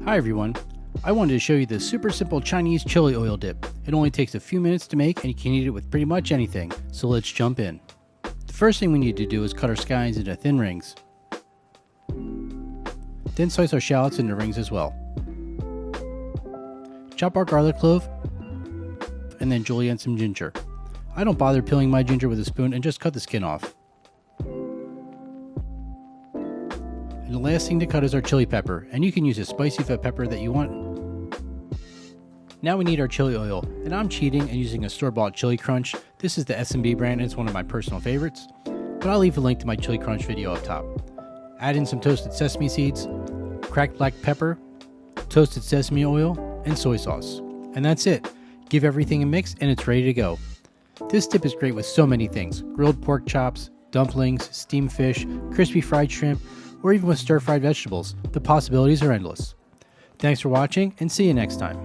Hi everyone, I wanted to show you this super simple Chinese chili oil dip. It only takes a few minutes to make and you can eat it with pretty much anything, so let's jump in. The first thing we need to do is cut our scallions into thin rings. Then slice our shallots into rings as well. Chop our garlic clove, and then julienne some ginger. I don't bother peeling my ginger with a spoon and just cut the skin off. And the last thing to cut is our chili pepper, and you can use a spicy fat pepper that you want. Now we need our chili oil, and I'm cheating and using a store-bought Chili Crunch. This is the sesame brand and it's one of my personal favorites, but I'll leave a link to my Chili Crunch video up top. Add in some toasted sesame seeds, cracked black pepper, toasted sesame oil, and soy sauce. And that's it. Give everything a mix and it's ready to go. This dip is great with so many things: grilled pork chops, dumplings, steamed fish, crispy fried shrimp, or even with stir-fried vegetables. The possibilities are endless. Thanks for watching and see you next time.